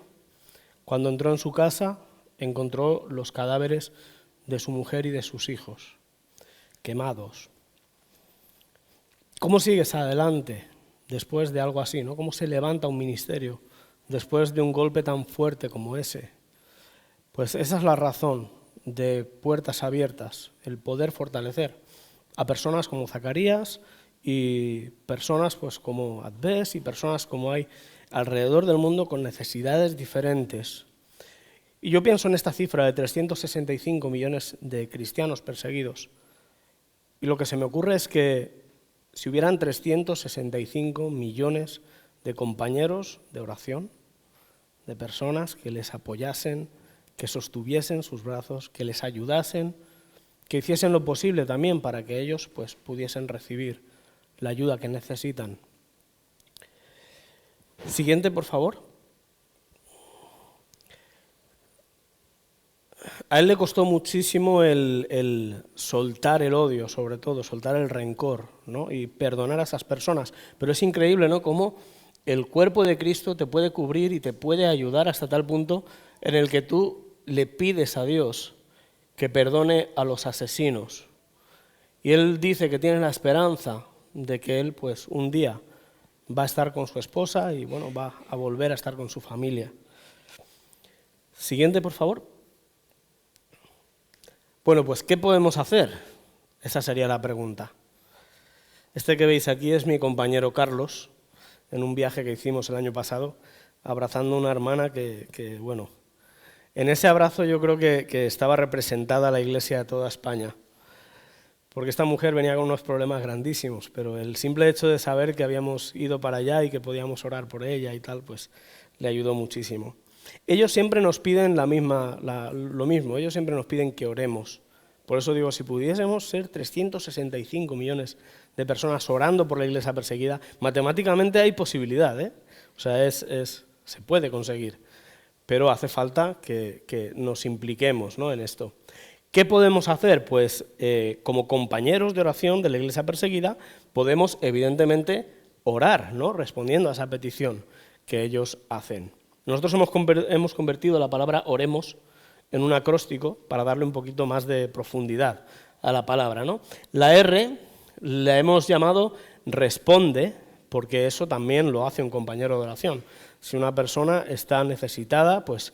Cuando entró en su casa, encontró los cadáveres de su mujer y de sus hijos, quemados. ¿Cómo sigues adelante después de algo así, ¿no? ¿Cómo se levanta un ministerio después de un golpe tan fuerte como ese? Pues esa es la razón de Puertas Abiertas, el poder fortalecer a personas como Zacarías y personas pues como Adves y personas como hay alrededor del mundo con necesidades diferentes. Y yo pienso en esta cifra de 365 millones de cristianos perseguidos. Y lo que se me ocurre es que si hubieran 365 millones de compañeros de oración, de personas que les apoyasen, que sostuviesen sus brazos, que les ayudasen, que hiciesen lo posible también para que ellos pues, pudiesen recibir la ayuda que necesitan. Siguiente, por favor. A él le costó muchísimo el soltar el odio, sobre todo, soltar el rencor, ¿no? Y perdonar a esas personas. Pero es increíble, ¿no?, cómo el cuerpo de Cristo te puede cubrir y te puede ayudar hasta tal punto en el que tú le pides a Dios que perdone a los asesinos. Y él dice que tiene la esperanza de que él, pues, un día va a estar con su esposa y, bueno, va a volver a estar con su familia. Siguiente, por favor. Bueno, pues, ¿qué podemos hacer? Esa sería la pregunta. Este que veis aquí es mi compañero Carlos, en un viaje que hicimos el año pasado, abrazando a una hermana que bueno, en ese abrazo yo creo que estaba representada la Iglesia de toda España. porque esta mujer venía con unos problemas grandísimos, pero el simple hecho de saber que habíamos ido para allá y que podíamos orar por ella y tal, pues le ayudó muchísimo. Ellos siempre nos piden lo mismo, ellos siempre nos piden que oremos. Por eso digo, si pudiésemos ser 365 millones de personas orando por la iglesia perseguida, matemáticamente hay posibilidad, ¿eh? O sea, se puede conseguir, pero hace falta que nos impliquemos, ¿no?, en esto. ¿Qué podemos hacer? Pues como compañeros de oración de la iglesia perseguida podemos evidentemente orar, ¿no?, respondiendo a esa petición que ellos hacen. Nosotros hemos convertido la palabra oremos en un acróstico para darle un poquito más de profundidad a la palabra, ¿no? La R la hemos llamado responde, porque eso también lo hace un compañero de oración. Si una persona está necesitada, pues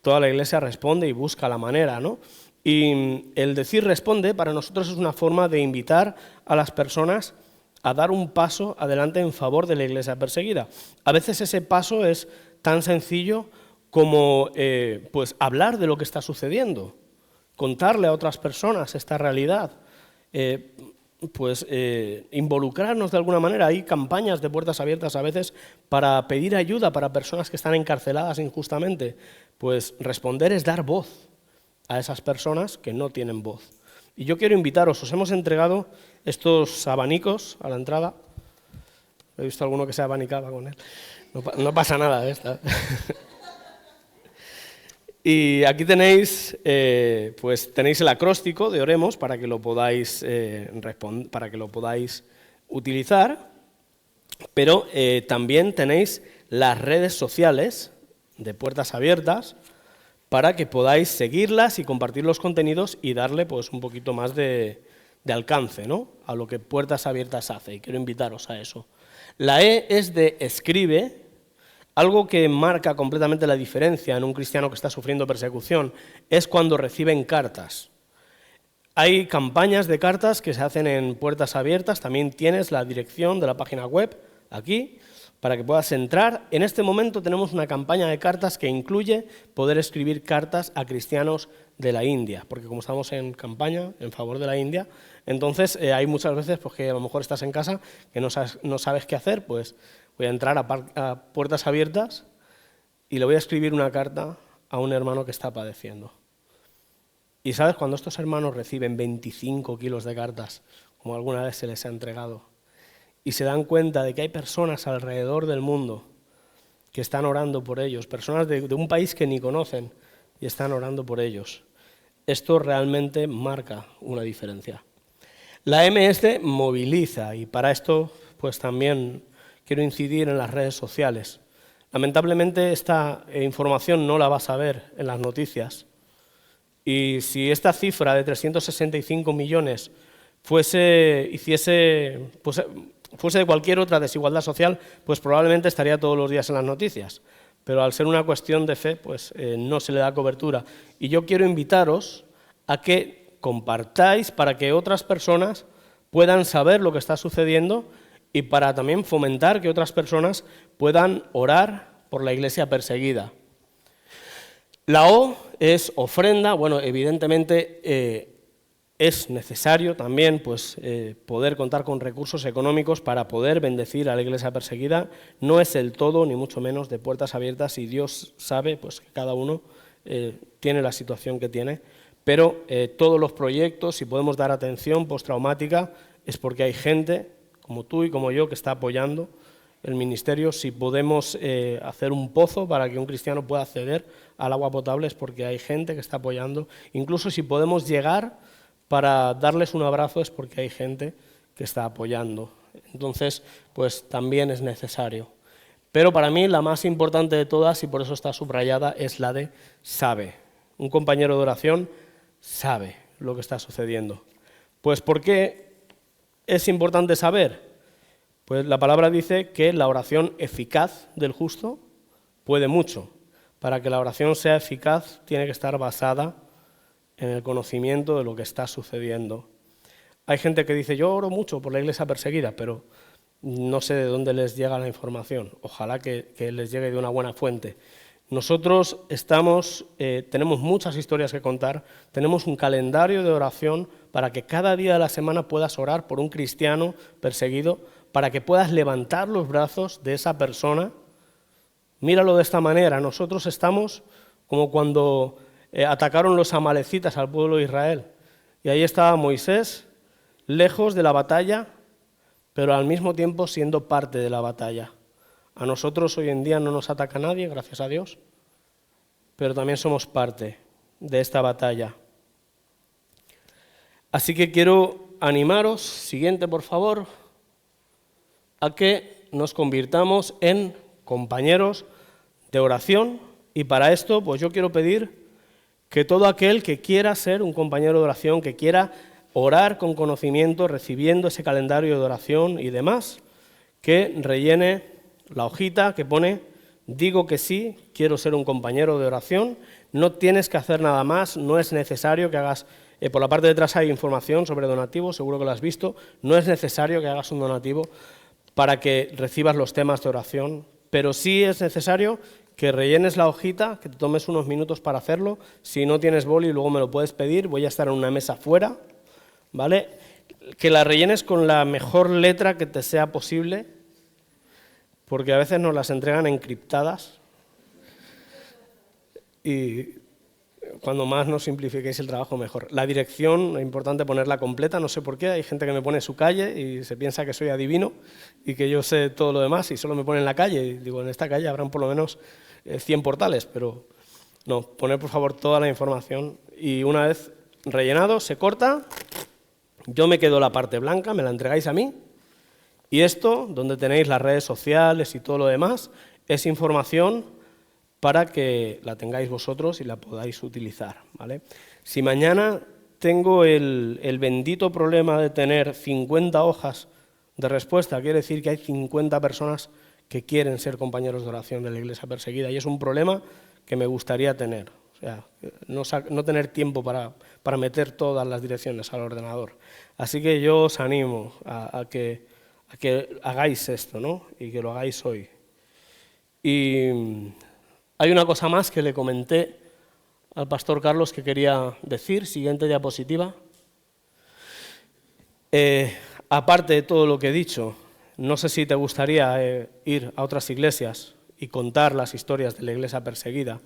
toda la iglesia responde y busca la manera, ¿no? Y el decir responde para nosotros es una forma de invitar a las personas a dar un paso adelante en favor de la iglesia perseguida. A veces ese paso es tan sencillo como pues hablar de lo que está sucediendo, contarle a otras personas esta realidad, involucrarnos de alguna manera. Hay campañas de puertas abiertas a veces para pedir ayuda para personas que están encarceladas injustamente. Pues responder es dar voz a esas personas que no tienen voz. Y yo quiero invitaros, os hemos entregado estos abanicos a la entrada. He visto alguno que se abanicaba con él. No pasa nada de esta. Y aquí tenéis, tenéis el acróstico de Oremos para que lo podáis utilizar, pero también tenéis las redes sociales de Puertas Abiertas para que podáis seguirlas y compartir los contenidos y darle pues un poquito más de alcance, ¿no?, a lo que Puertas Abiertas hace, y quiero invitaros a eso. La E es de escribe. Algo que marca completamente la diferencia en un cristiano que está sufriendo persecución es cuando reciben cartas. Hay campañas de cartas que se hacen en Puertas Abiertas, también tienes la dirección de la página web aquí para que puedas entrar. En este momento tenemos una campaña de cartas que incluye poder escribir cartas a cristianos de la India, porque como estamos en campaña en favor de la India, entonces hay muchas veces pues, que a lo mejor estás en casa que no sabes qué hacer, pues voy a entrar a Puertas Abiertas y le voy a escribir una carta a un hermano que está padeciendo. Y sabes, cuando estos hermanos reciben 25 kilos de cartas, como alguna vez se les ha entregado, y se dan cuenta de que hay personas alrededor del mundo que están orando por ellos, personas de un país que ni conocen y están orando por ellos, esto realmente marca una diferencia. La M es de moviliza, y para esto pues también quiero incidir en las redes sociales. Lamentablemente esta información no la vas a ver en las noticias, y si esta cifra de 365 millones fuese de cualquier otra desigualdad social, pues probablemente estaría todos los días en las noticias. Pero al ser una cuestión de fe, pues no se le da cobertura. Y yo quiero invitaros a que compartáis para que otras personas puedan saber lo que está sucediendo y para también fomentar que otras personas puedan orar por la iglesia perseguida. La O es ofrenda. Bueno, evidentemente es necesario también pues, poder contar con recursos económicos para poder bendecir a la iglesia perseguida. No es el todo, ni mucho menos, de Puertas Abiertas, y Dios sabe pues, que cada uno tiene la situación que tiene, pero todos los proyectos, si podemos dar atención postraumática, es porque hay gente como tú y como yo que está apoyando el ministerio. Si podemos hacer un pozo para que un cristiano pueda acceder al agua potable es porque hay gente que está apoyando. Incluso si podemos llegar para darles un abrazo es porque hay gente que está apoyando. Entonces, pues también es necesario. Pero para mí la más importante de todas, y por eso está subrayada, es la de sabe. Un compañero de oración sabe lo que está sucediendo. Pues ¿por qué es importante saber? Pues la palabra dice que la oración eficaz del justo puede mucho. Para que la oración sea eficaz tiene que estar basada en el conocimiento de lo que está sucediendo. Hay gente que dice, yo oro mucho por la iglesia perseguida, pero no sé de dónde les llega la información. Ojalá que les llegue de una buena fuente. Nosotros tenemos muchas historias que contar, tenemos un calendario de oración para que cada día de la semana puedas orar por un cristiano perseguido, para que puedas levantar los brazos de esa persona. Míralo de esta manera, nosotros estamos como cuando atacaron los amalecitas al pueblo de Israel, y ahí estaba Moisés, lejos de la batalla, pero al mismo tiempo siendo parte de la batalla. A nosotros hoy en día no nos ataca nadie, gracias a Dios, pero también somos parte de esta batalla. Así que quiero animaros, siguiente por favor, a que nos convirtamos en compañeros de oración, y para esto pues yo quiero pedir que todo aquel que quiera ser un compañero de oración, que quiera orar con conocimiento, recibiendo ese calendario de oración y demás, que rellene la hojita que pone digo que sí, quiero ser un compañero de oración. No tienes que hacer nada más, no es necesario que hagas, por la parte de atrás hay información sobre donativos, seguro que lo has visto, no es necesario que hagas un donativo para que recibas los temas de oración, pero sí es necesario que rellenes la hojita, que te tomes unos minutos para hacerlo. Si no tienes boli, luego me lo puedes pedir, voy a estar en una mesa fuera, ¿vale? Que la rellenes con la mejor letra que te sea posible, porque a veces nos las entregan encriptadas y cuando más nos simplifiquéis el trabajo, mejor. La dirección, es importante ponerla completa, no sé por qué, hay gente que me pone su calle y se piensa que soy adivino y que yo sé todo lo demás y solo me ponen la calle, y digo, en esta calle habrán por lo menos 100 portales, pero no, poner por favor toda la información, y una vez rellenado se corta, yo me quedo la parte blanca, me la entregáis a mí. Y esto, donde tenéis las redes sociales y todo lo demás, es información para que la tengáis vosotros y la podáis utilizar, ¿vale? Si mañana tengo el bendito problema de tener 50 hojas de respuesta, quiere decir que hay 50 personas que quieren ser compañeros de oración de la Iglesia Perseguida, y es un problema que me gustaría tener, o sea, no tener tiempo para meter todas las direcciones al ordenador. Así que yo os animo a que hagáis esto, ¿no? Y que lo hagáis hoy. Y hay una cosa más que le comenté al pastor Carlos que quería decir. Siguiente diapositiva. Aparte de todo lo que he dicho, no sé si te gustaría ir a otras iglesias y contar las historias de la Iglesia Perseguida,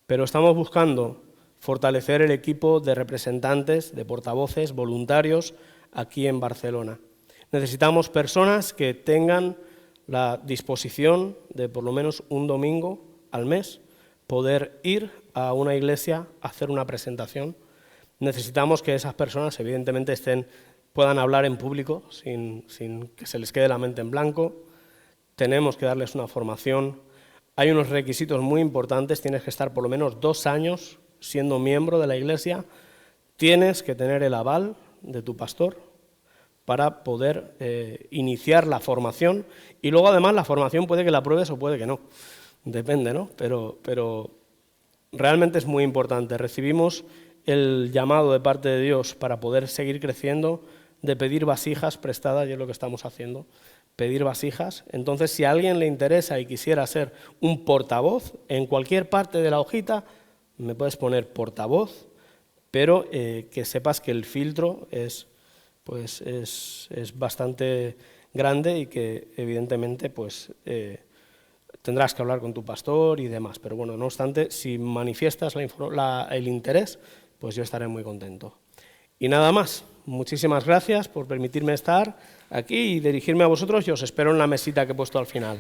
pero estamos buscando fortalecer el equipo de representantes, de portavoces, voluntarios aquí en Barcelona. Necesitamos personas que tengan la disposición de por lo menos un domingo al mes poder ir a una iglesia a hacer una presentación. Necesitamos que esas personas evidentemente puedan hablar en público sin que se les quede la mente en blanco. Tenemos que darles una formación. Hay unos requisitos muy importantes, tienes que estar por lo menos 2 años siendo miembro de la iglesia, tienes que tener el aval de tu pastor para poder iniciar la formación, y luego además la formación puede que la apruebes o puede que no, depende, ¿no? Pero realmente es muy importante. Recibimos el llamado de parte de Dios para poder seguir creciendo, de pedir vasijas prestadas, y es lo que estamos haciendo, pedir vasijas. Entonces, si a alguien le interesa y quisiera ser un portavoz, en cualquier parte de la hojita me puedes poner portavoz, pero que sepas que el filtro es bastante grande y que evidentemente tendrás que hablar con tu pastor y demás. Pero bueno, no obstante, si manifiestas el interés, pues yo estaré muy contento. Y nada más, muchísimas gracias por permitirme estar aquí y dirigirme a vosotros, y os espero en la mesita que he puesto al final.